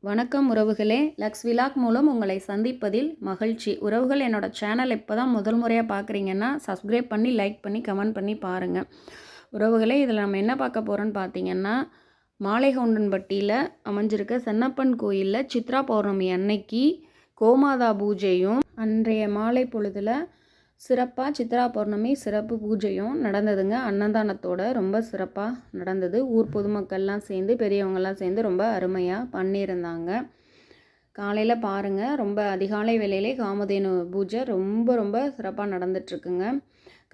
வணக்கம் உறவுகளே. Lux vlog மூலம் உங்களை சந்திப்பதில் மகிழ்ச்சி. உறவுகள், என்னோட சேனல் இப்போ தான் முதல் முறையாக பார்க்குறீங்கன்னா சப்ஸ்கிரைப் பண்ணி, லைக் பண்ணி, கமெண்ட் பண்ணி பாருங்கள். உறவுகளே, இதில் நம்ம என்ன பார்க்க போகிறோன்னு பார்த்தீங்கன்னா, மாலைகவுண்டன்பட்டியில் அமைஞ்சிருக்க சென்னப்பன் கோயிலில் சித்ரா பௌர்ணமி அன்னைக்கு கோமாதா பூஜையும் அன்றைய மாலை பொழுதில் சிறப்பாக சித்ரா பௌர்ணமி சிறப்பு பூஜையும் நடந்ததுங்க. அன்னதானத்தோட ரொம்ப சிறப்பாக நடந்தது. ஊர் பொதுமக்கள்லாம் சேர்ந்து, பெரியவங்கள்லாம் சேர்ந்து ரொம்ப அருமையாக பண்ணியிருந்தாங்க. காலையில் பாருங்கள், ரொம்ப அதிகாலை வேளையிலே காமதேனு பூஜை ரொம்ப ரொம்ப சிறப்பாக நடந்துட்டுருக்குங்க.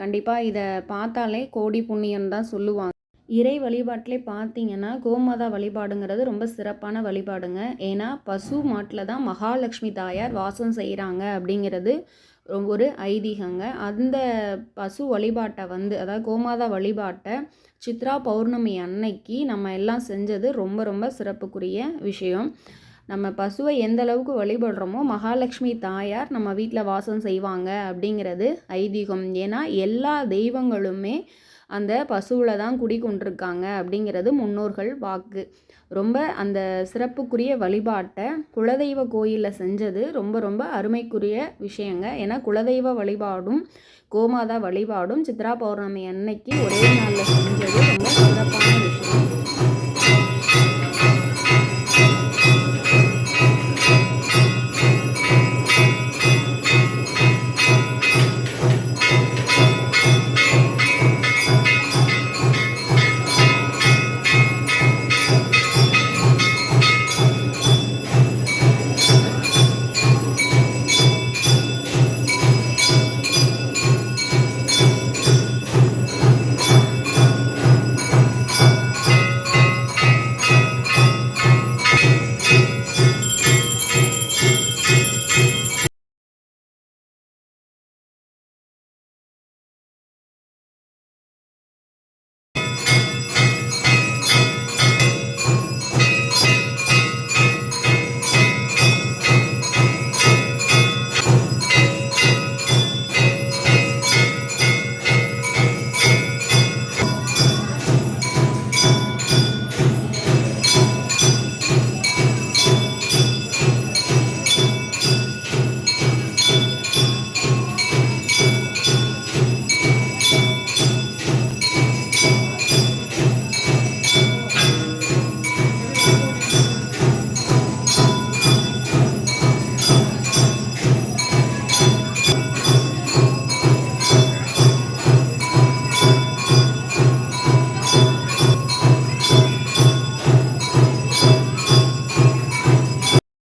கண்டிப்பாக இதை பார்த்தாலே கோடி புண்ணியம் தான் சொல்லுவாங்க. இறை வழிபாட்டிலே பார்த்தீங்கன்னா கோமாதா வழிபாடுங்கிறது ரொம்ப சிறப்பான வழிபாடுங்க. ஏன்னா பசு மாட்டில் தான் மகாலட்சுமி தாயார் வாசம் செய்கிறாங்க அப்படிங்கிறது ஒரு ஐதீகங்க. அந்த பசு வழிபாட்டை அதாவது கோமாதா வழிபாட்டை சித்ரா பௌர்ணமி அன்னைக்கு நம்ம எல்லாம் செஞ்சது ரொம்ப ரொம்ப சிறப்புக்குரிய விஷயம். நம்ம பசுவை எந்த அளவுக்கு வழிபடுறோமோ மகாலட்சுமி தாயார் நம்ம வீட்டில் வாசம் செய்வாங்க அப்படிங்கிறது ஐதீகம். ஏன்னா எல்லா தெய்வங்களுமே அந்த பசுவில் தான் குடிக்கொண்டிருக்காங்க அப்படிங்கிறது முன்னோர்கள் வாக்கு. ரொம்ப அந்த சிறப்புக்குரிய வழிபாட்டை குலதெய்வ கோயிலில் செஞ்சது ரொம்ப ரொம்ப அருமைக்குரிய விஷயங்க. ஏன்னா குலதெய்வ வழிபாடும் கோமாதா வழிபாடும் சித்ரா பௌர்ணமி அன்னைக்கு ஒரே நாளில் செஞ்சது ரொம்ப சிறப்பான விஷயம்.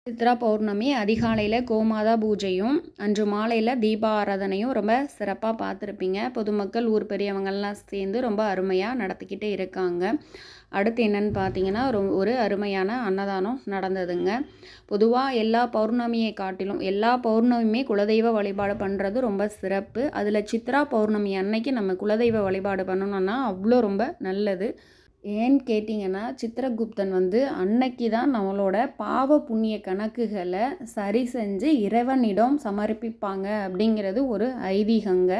சித்ரா பௌர்ணமி அதிகாலையில் கோமாதா பூஜையும் அன்று மாலையில் தீபாராதனையும் ரொம்ப சிறப்பாக பார்த்துருப்பீங்க. பொதுமக்கள் ஊர் பெரியவங்கள்லாம் சேர்ந்து ரொம்ப அருமையாக நடத்திக்கிட்டே இருக்காங்க. அடுத்து என்னென்னு பார்த்தீங்கன்னா ஒரு அருமையான அன்னதானம் நடந்ததுங்க. பொதுவாக எல்லா பௌர்ணமியை காட்டிலும் எல்லா பௌர்ணமியுமே குலதெய்வ வழிபாடு பண்ணுறது ரொம்ப சிறப்பு. அதில் சித்ரா பௌர்ணமி அன்னைக்கு நம்ம குலதெய்வ வழிபாடு பண்ணணும்னா அவ்வளோ ரொம்ப நல்லது. ஏன்னு கேட்டிங்கன்னா சித்திரகுப்தன் அன்னைக்கு தான் நம்மளோட பாவ புண்ணிய கணக்குகளை சரி செஞ்சு இறைவனிடம் சமர்ப்பிப்பாங்க அப்படிங்கிறது ஒரு ஐதீகங்க.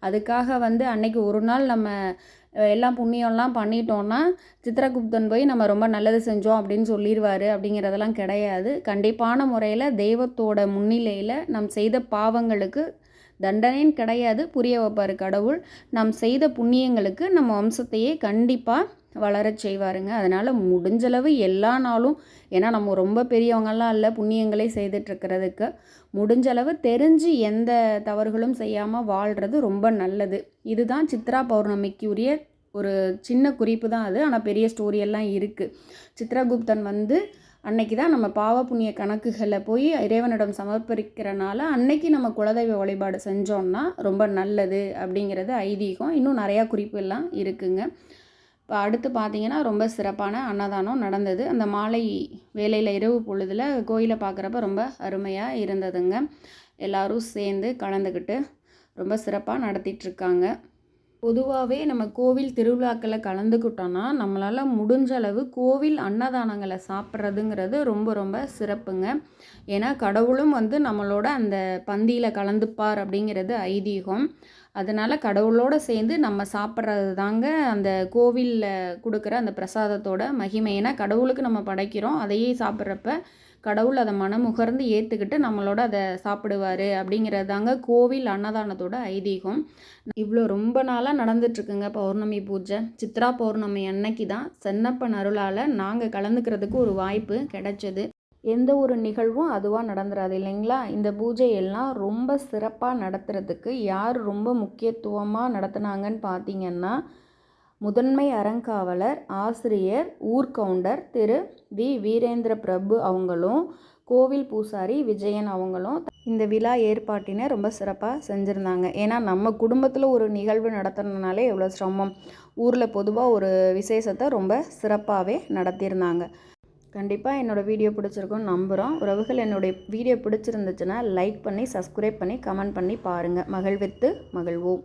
அதுக்காக அன்னைக்கு ஒரு நாள் நம்ம எல்லாம் புண்ணியம்லாம் பண்ணிட்டோன்னா சித்திரகுப்தன் போய் நம்ம ரொம்ப நல்லது செஞ்சோம் அப்படின்னு சொல்லிடுவார் அப்படிங்கிறதெல்லாம் கிடையாது. கண்டிப்பான முறையில் தெய்வத்தோட முன்னிலையில் நம் செய்த பாவங்களுக்கு தண்டனைன்னு கிடையாது, புரிய வைப்பார் கடவுள். நாம் செய்த புண்ணியங்களுக்கு நம்ம வம்சத்தையே கண்டிப்பாக வளரச் செய்வாருங்க. அதனால் முடிஞ்சளவு எல்லா நாளும், ஏன்னா நம்ம ரொம்ப பெரியவங்கள்லாம் இல்லை புண்ணியங்களே செய்துட்ருக்கிறதுக்கு, முடிஞ்சளவு தெரிஞ்சு எந்த தவறுகளும் செய்யாமல் வாழ்கிறது ரொம்ப நல்லது. இதுதான் சித்ரா பௌர்ணமிக்கு உரிய ஒரு சின்ன குறிப்பு தான் அது. ஆனால் பெரிய ஸ்டோரியெல்லாம் இருக்குது. சித்ரகுப்தன் அன்னைக்கு தான் நம்ம பாவ புண்ணிய கணக்குகளை போய் இறைவனிடம் சமர்ப்பிக்கிறனால அன்னைக்கு நம்ம குலதெய்வ வழிபாடு செஞ்சோன்னா ரொம்ப நல்லது அப்படிங்கிறது ஐதீகம். இன்னும் நிறையா குறிப்பு எல்லாம் இருக்குங்க. இப்போ அடுத்து பார்த்திங்கன்னா ரொம்ப சிறப்பான அன்னதானம் நடந்தது. அந்த மாலை வேளையில் இரவு பொழுதில் கோயிலை பார்க்குறப்ப ரொம்ப அருமையாக இருந்ததுங்க. எல்லோரும் சேர்ந்து கலந்துக்கிட்டு ரொம்ப சிறப்பாக நடத்திட்டுருக்காங்க. பொதுவாகவே நம்ம கோவில் திருவிழாக்களில் கலந்துக்கிட்டோன்னா நம்மளால் முடிஞ்ச அளவு கோவில் அன்னதானங்களை சாப்பிட்றதுங்கிறது ரொம்ப ரொம்ப சிறப்புங்க. ஏன்னா கடவுளும் வந்து நம்மளோட அந்த பந்தியில் கலந்துப்பார் அப்படிங்கிறது ஐதீகம். அதனால் கடவுளோடு சேர்ந்து நம்ம சாப்பிட்றது தாங்க அந்த கோவிலில் கொடுக்குற அந்த பிரசாதத்தோட மகிமை. ஏன்னா கடவுளுக்கு நம்ம படைக்கிறோம், அதையே சாப்பிட்றப்ப கடவுள் அதை மனமுகர்ந்து ஏற்றுக்கிட்டு நம்மளோட அதை சாப்பிடுவார் அப்படிங்கிறது தாங்க கோவில் அன்னதானத்தோட ஐதீகம். இவ்வளோ ரொம்ப நாளாக நடந்துட்டுருக்குங்க பௌர்ணமி பூஜை. சித்ரா பௌர்ணமி அன்னைக்கு தான் சென்னப்பன் அருளால் நாங்கள் கலந்துக்கிறதுக்கு ஒரு வாய்ப்பு கிடைச்சது. எந்த ஒரு நிகழ்வும் அதுவாக நடந்துடாது இல்லைங்களா? இந்த பூஜையெல்லாம் ரொம்ப சிறப்பாக நடத்துறதுக்கு யார் ரொம்ப முக்கியத்துவமாக நடத்துனாங்கன்னு பார்த்தீங்கன்னா, முதன்மை அறங்காவலர், ஆசிரியர், ஊர்கவுண்டர் திரு வி வீரேந்திர பிரபு அவங்களும், கோவில் பூசாரி விஜயன் அவங்களும் இந்த விழா ஏற்பாட்டினை ரொம்ப சிறப்பாக செஞ்சுருந்தாங்க. ஏன்னா நம்ம குடும்பத்தில் ஒரு நிகழ்வு நடத்துறதுனாலே எவ்வளோ சிரமம். ஊரில் பொதுவாக ஒரு விசேஷத்தை ரொம்ப சிறப்பாகவே நடத்தியிருந்தாங்க. கண்டிப்பாக என்னோடய வீடியோ பிடிச்சிருக்குன்னு நம்புகிறோம். உறவுகள், என்னுடைய வீடியோ பிடிச்சிருந்துச்சுன்னா லைக் பண்ணி, சப்ஸ்கிரைப் பண்ணி, கமெண்ட் பண்ணி பாருங்கள். மகிழ்வித்து மகிழ்வோம்.